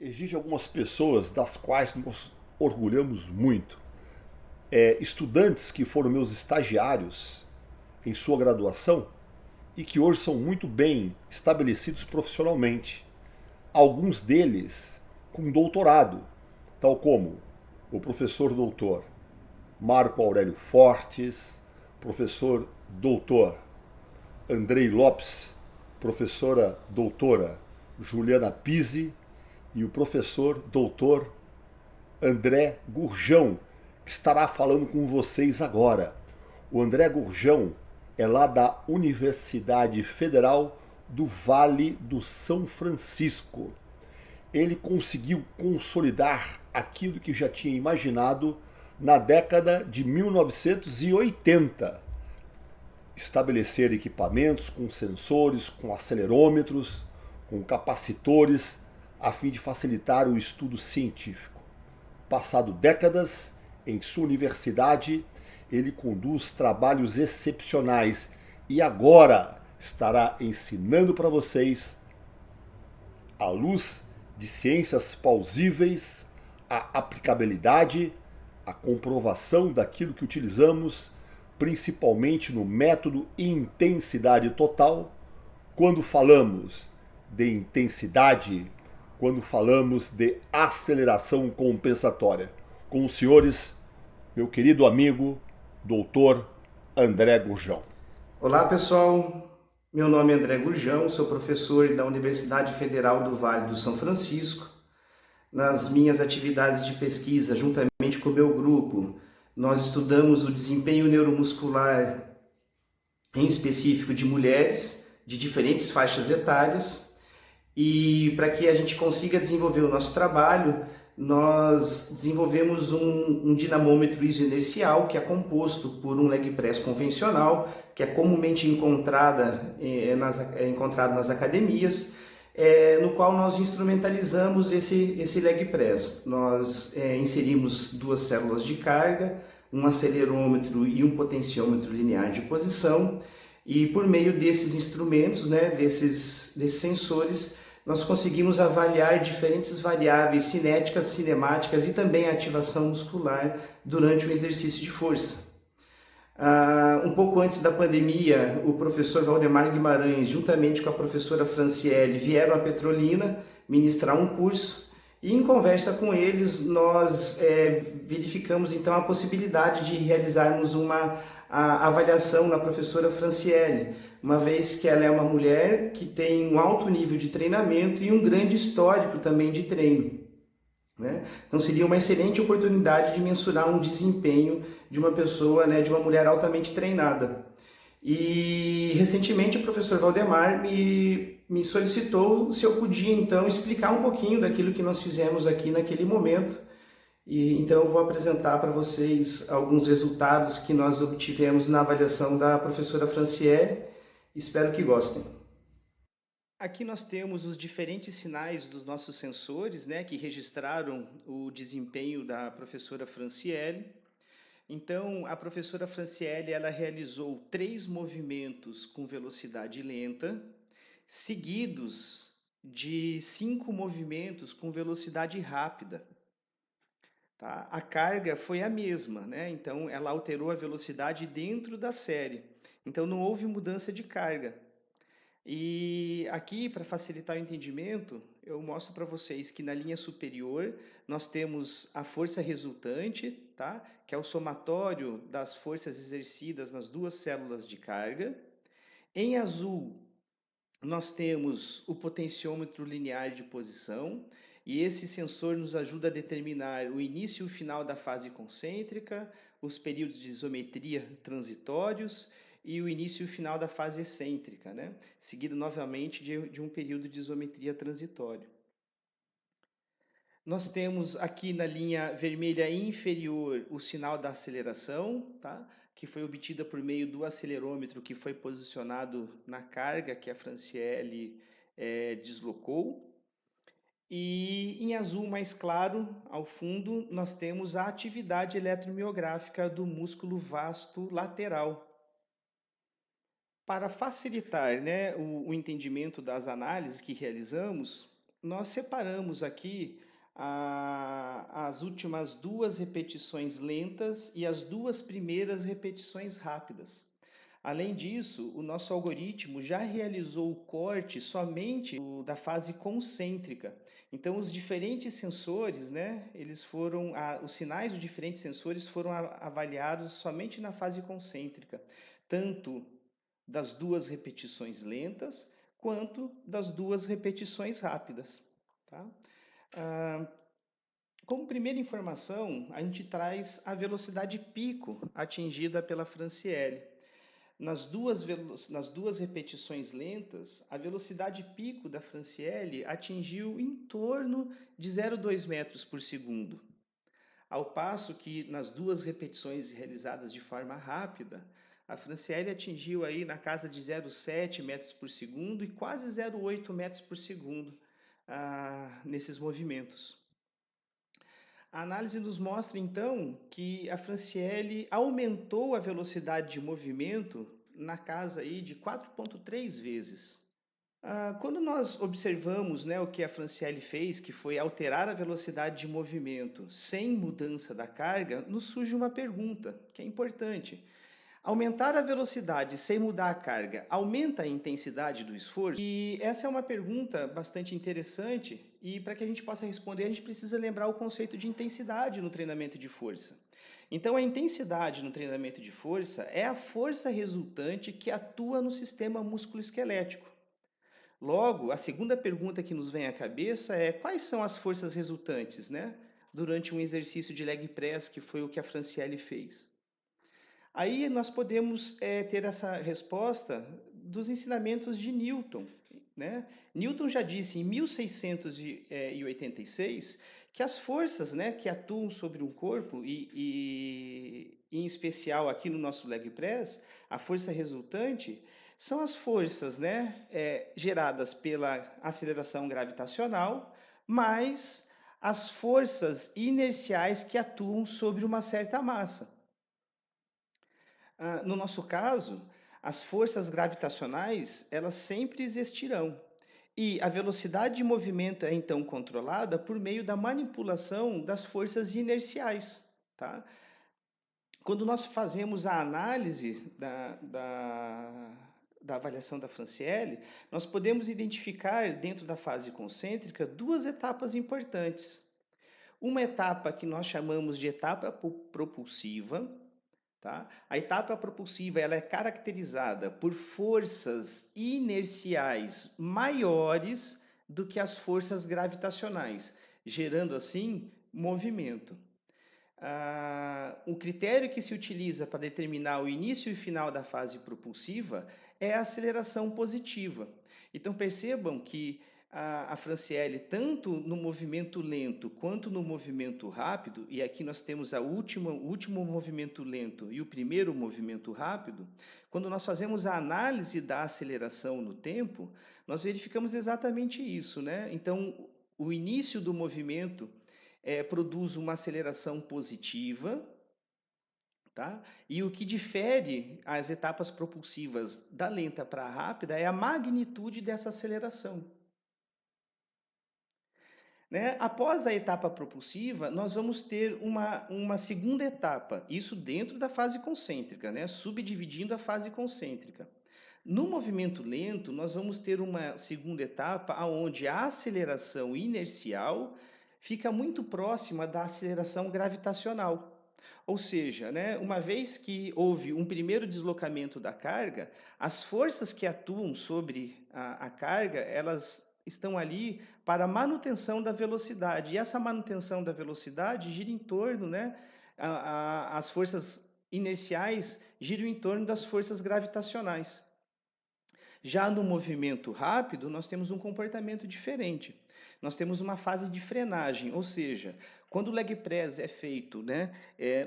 Existem algumas pessoas das quais nos orgulhamos muito. Estudantes que foram meus estagiários em sua graduação e que hoje são muito bem estabelecidos profissionalmente. Alguns deles com doutorado, tal como o professor doutor Marco Aurélio Fortes, professor doutor Andrei Lopes, professora doutora Juliana Pizzi e o professor doutor André Gurjão, que estará falando com vocês agora. O André Gurjão é lá da Universidade Federal do Vale do São Francisco. Ele conseguiu consolidar aquilo que já tinha imaginado na década de 1980. Estabelecer equipamentos com sensores, com acelerômetros, com capacitores, a fim de facilitar o estudo científico. Passado décadas, em sua universidade, ele conduz trabalhos excepcionais e agora estará ensinando para vocês, à luz de ciências plausíveis, a aplicabilidade, a comprovação daquilo que utilizamos, principalmente no método intensidade total, quando falamos de intensidade, quando falamos de aceleração compensatória. Com os senhores, meu querido amigo, doutor André Gurjão. Olá pessoal, meu nome é André Gurjão, sou professor da Universidade Federal do Vale do São Francisco. Nas minhas atividades de pesquisa, juntamente com o meu grupo, nós estudamos o desempenho neuromuscular, em específico de mulheres de diferentes faixas etárias, e para que a gente consiga desenvolver o nosso trabalho, nós desenvolvemos um dinamômetro isoinercial que é composto por um leg press convencional, que é comumente encontrado nas academias, no qual nós instrumentalizamos esse leg press. Nós inserimos duas células de carga, um acelerômetro e um potenciômetro linear de posição, e por meio desses instrumentos, desses sensores, nós conseguimos avaliar diferentes variáveis cinéticas, cinemáticas e também a ativação muscular durante o exercício de força. Um pouco antes da pandemia, o professor Valdemar Guimarães, juntamente com a professora Franciele, vieram a Petrolina ministrar um curso, e em conversa com eles nós verificamos então a possibilidade de realizarmos a avaliação na professora Franciele, uma vez que ela é uma mulher que tem um alto nível de treinamento e um grande histórico também de treino. Então seria uma excelente oportunidade de mensurar um desempenho de uma pessoa, de uma mulher altamente treinada. E recentemente o professor Valdemar me solicitou se eu podia então explicar um pouquinho daquilo que nós fizemos aqui naquele momento. E então eu vou apresentar para vocês alguns resultados que nós obtivemos na avaliação da professora Franciele. Espero que gostem. Aqui nós temos os diferentes sinais dos nossos sensores, que registraram o desempenho da professora Franciele. Então, a professora Franciele, ela realizou 3 movimentos com velocidade lenta, seguidos de 5 movimentos com velocidade rápida. Tá? A carga foi a mesma, Então, ela alterou a velocidade dentro da série. Então, não houve mudança de carga. E aqui, para facilitar o entendimento, eu mostro para vocês que na linha superior nós temos a força resultante, tá? Que é o somatório das forças exercidas nas duas células de carga. Em azul, nós temos o potenciômetro linear de posição, e esse sensor nos ajuda a determinar o início e o final da fase concêntrica, os períodos de isometria transitórios e o início e o final da fase excêntrica, seguido novamente de um período de isometria transitório. Nós temos aqui na linha vermelha inferior o sinal da aceleração, tá? Que foi obtida por meio do acelerômetro que foi posicionado na carga que a Franciele deslocou. E em azul mais claro, ao fundo, nós temos a atividade eletromiográfica do músculo vasto lateral. Para facilitar o entendimento das análises que realizamos, nós separamos aqui as últimas duas repetições lentas e as duas primeiras repetições rápidas. Além disso, o nosso algoritmo já realizou o corte somente da fase concêntrica. Então, os diferentes sensores, né, os sinais dos diferentes sensores foram avaliados somente na fase concêntrica, tanto das duas repetições lentas quanto das duas repetições rápidas. Tá? Como primeira informação, a gente traz a velocidade pico atingida pela Franciele. Nas duas repetições lentas, a velocidade pico da Franciele atingiu em torno de 0,2 metros por segundo, ao passo que nas duas repetições realizadas de forma rápida, a Franciele atingiu aí na casa de 0,7 metros por segundo e quase 0,8 metros por segundo nesses movimentos. A análise nos mostra, então, que a Franciele aumentou a velocidade de movimento na casa aí de 4,3 vezes. Quando nós observamos, né, o que a Franciele fez, que foi alterar a velocidade de movimento sem mudança da carga, nos surge uma pergunta que é importante. Aumentar a velocidade sem mudar a carga aumenta a intensidade do esforço? E essa é uma pergunta bastante interessante e para que a gente possa responder, a gente precisa lembrar o conceito de intensidade no treinamento de força. Então, a intensidade no treinamento de força é a força resultante que atua no sistema músculo-esquelético. Logo, a segunda pergunta que nos vem à cabeça é quais são as forças resultantes, né, durante um exercício de leg press, que foi o que a Franciele fez? Aí nós podemos ter essa resposta dos ensinamentos de Newton. Né? Newton já disse em 1686 que as forças, né, que atuam sobre um corpo, e em especial aqui no nosso leg press, a força resultante, são as forças, né, geradas pela aceleração gravitacional, mais as forças inerciais que atuam sobre uma certa massa. No nosso caso, as forças gravitacionais, elas sempre existirão. E a velocidade de movimento é então controlada por meio da manipulação das forças inerciais. Tá? Quando nós fazemos a análise da avaliação da Franciele, nós podemos identificar dentro da fase concêntrica duas etapas importantes. Uma etapa que nós chamamos de etapa propulsiva. Tá? A etapa propulsiva ela é caracterizada por forças inerciais maiores do que as forças gravitacionais, gerando assim movimento. O critério que se utiliza para determinar o início e final da fase propulsiva é a aceleração positiva. Então percebam que a Franciele, tanto no movimento lento quanto no movimento rápido, e aqui nós temos o último movimento lento e o primeiro movimento rápido, quando nós fazemos a análise da aceleração no tempo, nós verificamos exatamente isso, né? Então, o início do movimento produz uma aceleração positiva, tá? E o que difere as etapas propulsivas da lenta para a rápida é a magnitude dessa aceleração. Né? Após a etapa propulsiva, nós vamos ter uma segunda etapa, isso dentro da fase concêntrica, né? Subdividindo a fase concêntrica. No movimento lento, nós vamos ter uma segunda etapa onde a aceleração inercial fica muito próxima da aceleração gravitacional. Ou seja, né, uma vez que houve um primeiro deslocamento da carga, as forças que atuam sobre a carga, elas estão ali para a manutenção da velocidade. E essa manutenção da velocidade gira em torno, né, as forças inerciais giram em torno das forças gravitacionais. Já no movimento rápido, nós temos um comportamento diferente. Nós temos uma fase de frenagem, ou seja, quando o leg press é feito, né,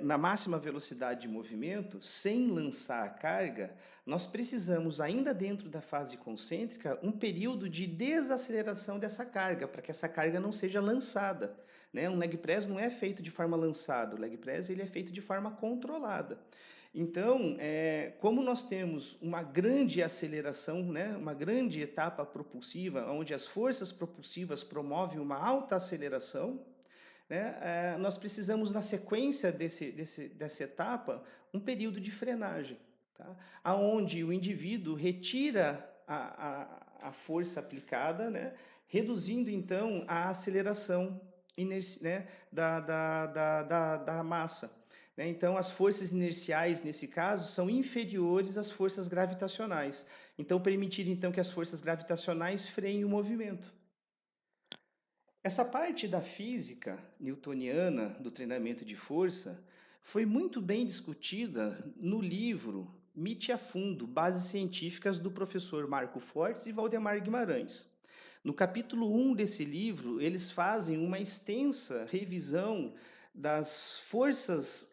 na máxima velocidade de movimento, sem lançar a carga, nós precisamos, ainda dentro da fase concêntrica, um período de desaceleração dessa carga, para que essa carga não seja lançada. Né? Um leg press não é feito de forma lançada, o leg press ele é feito de forma controlada. Então, como nós temos uma grande aceleração, né, uma grande etapa propulsiva, onde as forças propulsivas promovem uma alta aceleração, né, nós precisamos, na sequência dessa etapa, um período de frenagem, tá? Onde o indivíduo retira a força aplicada, né, reduzindo então a aceleração né, da massa. Né? Então, as forças inerciais, nesse caso, são inferiores às forças gravitacionais. Então, permitir então que as forças gravitacionais freiem o movimento. Essa parte da física newtoniana do treinamento de força foi muito bem discutida no livro Mite a Fundo, Bases Científicas, do professor Marco Fortes e Valdemar Guimarães. No capítulo 1 desse livro, eles fazem uma extensa revisão das forças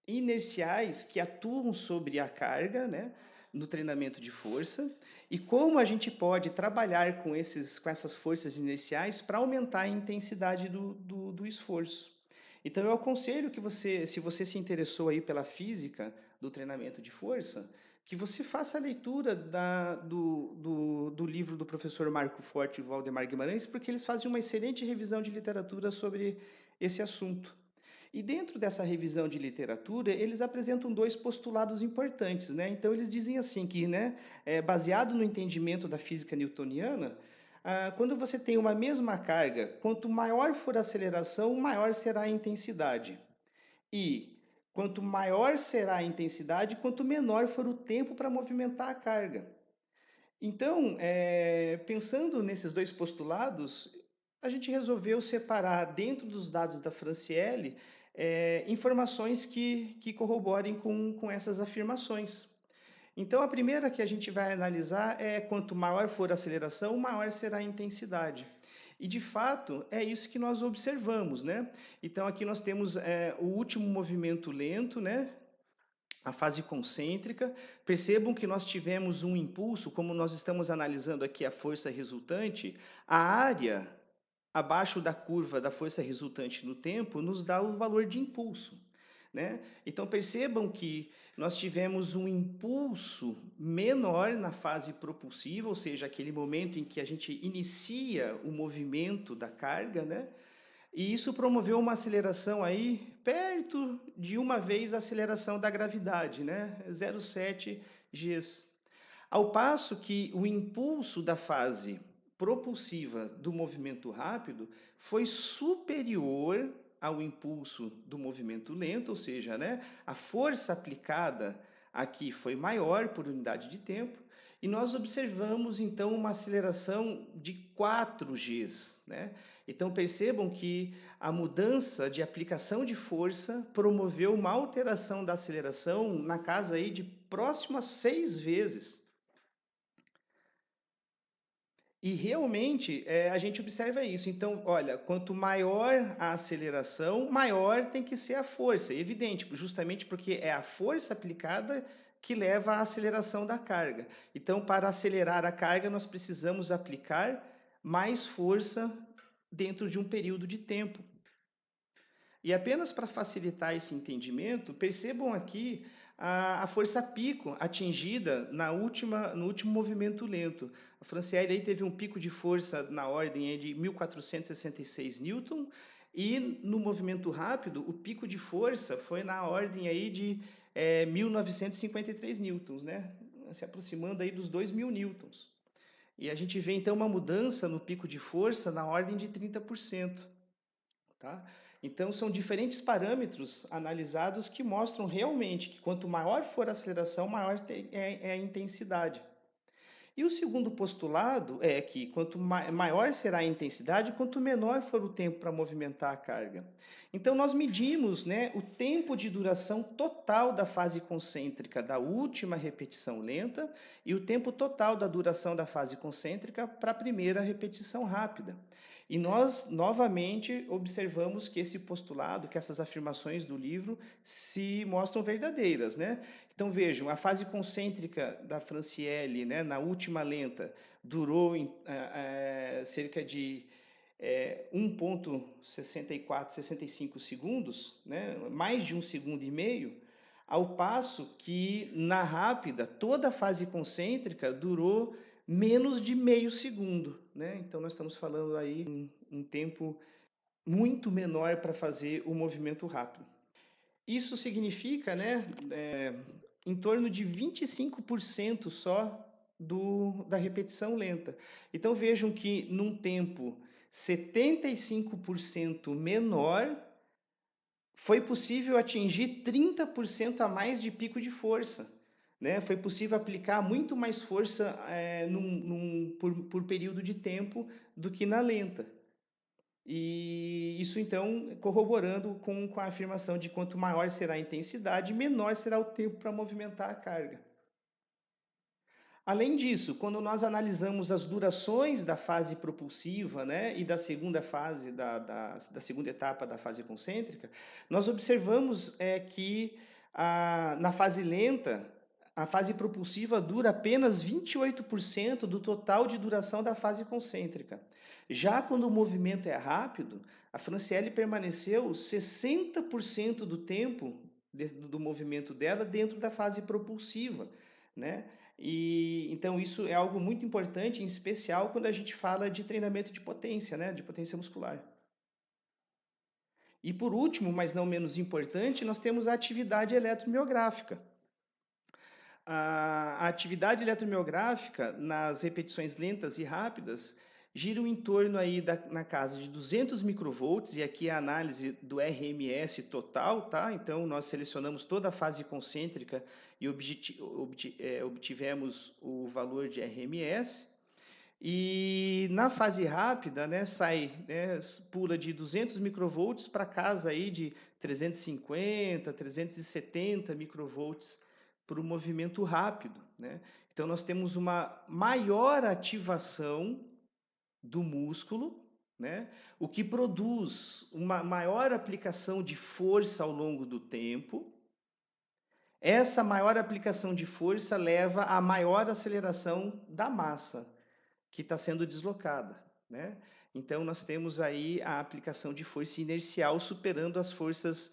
inerciais que atuam sobre a carga, né, no treinamento de força, e como a gente pode trabalhar com essas forças inerciais para aumentar a intensidade do esforço. Então eu aconselho que você, se você se interessou aí pela física do treinamento de força, que você faça a leitura do livro do professor Marco Forte e Valdemar Guimarães, porque eles fazem uma excelente revisão de literatura sobre esse assunto. E dentro dessa revisão de literatura, eles apresentam dois postulados importantes, né? Então eles dizem assim que, né, baseado no entendimento da física newtoniana, quando você tem uma mesma carga, quanto maior for a aceleração, maior será a intensidade. E quanto maior será a intensidade, quanto menor for o tempo para movimentar a carga. Então, pensando nesses dois postulados, a gente resolveu separar dentro dos dados da Franciele informações que corroborem com essas afirmações. Então, a primeira que a gente vai analisar é quanto maior for a aceleração, maior será a intensidade. E, de fato, é isso que nós observamos, né? Então, aqui nós temos o último movimento lento, né? A fase concêntrica. Percebam que nós tivemos um impulso, como nós estamos analisando aqui a força resultante, a área abaixo da curva da força resultante no tempo nos dá o valor de impulso. Né? Então percebam que nós tivemos um impulso menor na fase propulsiva, ou seja, aquele momento em que a gente inicia o movimento da carga, né? E isso promoveu uma aceleração aí perto de uma vez a aceleração da gravidade, né? 0,7 Gs. Ao passo que o impulso da fase propulsiva do movimento rápido foi superior ao impulso do movimento lento, ou seja, né, a força aplicada aqui foi maior por unidade de tempo, e nós observamos então uma aceleração de 4 Gs. Né? Então percebam que a mudança de aplicação de força promoveu uma alteração da aceleração na casa aí de próximo a 6 vezes. E realmente a gente observa isso. Então, olha, quanto maior a aceleração, maior tem que ser a força. É evidente, justamente porque é a força aplicada que leva à aceleração da carga. Então, para acelerar a carga, nós precisamos aplicar mais força dentro de um período de tempo. E apenas para facilitar esse entendimento, percebam aqui a força pico atingida no último movimento lento. A Franciele aí teve um pico de força na ordem de 1466 newton, e no movimento rápido o pico de força foi na ordem aí de 1953 newtons, né? Se aproximando aí dos 2000 newtons. E a gente vê então uma mudança no pico de força na ordem de 30%. Tá? Então, são diferentes parâmetros analisados que mostram realmente que quanto maior for a aceleração, maior é a intensidade. E o segundo postulado é que quanto maior será a intensidade, quanto menor for o tempo para movimentar a carga. Então nós medimos, né, o tempo de duração total da fase concêntrica da última repetição lenta e o tempo total da duração da fase concêntrica para a primeira repetição rápida. E nós novamente observamos que esse postulado, que essas afirmações do livro se mostram verdadeiras, né? Então vejam, a fase concêntrica da Franciele, né, na última lenta, durou cerca de 1,64, 65 segundos, né, mais de 1,5 segundo. Ao passo que na rápida, toda a fase concêntrica durou menos de meio segundo, né? Então nós estamos falando aí um tempo muito menor para fazer o movimento rápido. Isso significa, né, em torno de 25% só da repetição lenta. Então vejam que num tempo 75% menor, foi possível atingir 30% a mais de pico de força. Né? Foi possível aplicar muito mais força por período de tempo do que na lenta. E isso, então, corroborando com a afirmação de quanto maior será a intensidade, menor será o tempo para movimentar a carga. Além disso, quando nós analisamos as durações da fase propulsiva, né, e da segunda fase, da segunda etapa da fase concêntrica, nós observamos que na fase lenta, a fase propulsiva dura apenas 28% do total de duração da fase concêntrica. Já quando o movimento é rápido, a Francielle permaneceu 60% do tempo do movimento dela dentro da fase propulsiva, né? E então isso é algo muito importante, em especial quando a gente fala de treinamento de potência, né? De potência muscular. E por último, mas não menos importante, nós temos a atividade eletromiográfica. A atividade eletromiográfica nas repetições lentas e rápidas gira em torno aí na casa de 200 microvolts, e aqui é a análise do RMS total, tá? Então nós selecionamos toda a fase concêntrica e obtivemos o valor de RMS. E na fase rápida, né, pula de 200 microvolts para casa aí de 350, 370 microvolts para o movimento rápido, né? Então nós temos uma maior ativação do músculo, né? O que produz uma maior aplicação de força ao longo do tempo. Essa maior aplicação de força leva a maior aceleração da massa que está sendo deslocada, né? Então nós temos aí a aplicação de força inercial superando as forças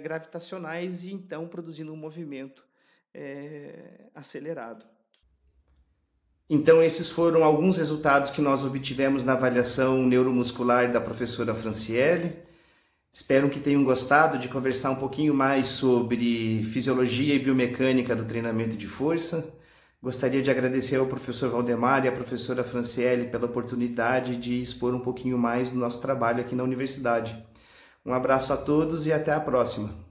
gravitacionais e então produzindo um movimento acelerado. Então esses foram alguns resultados que nós obtivemos na avaliação neuromuscular da professora Francielle. Espero que tenham gostado de conversar um pouquinho mais sobre fisiologia e biomecânica do treinamento de força. Gostaria de agradecer ao professor Valdemar e à professora Francielle pela oportunidade de expor um pouquinho mais do nosso trabalho aqui na universidade. Um abraço a todos e até a próxima.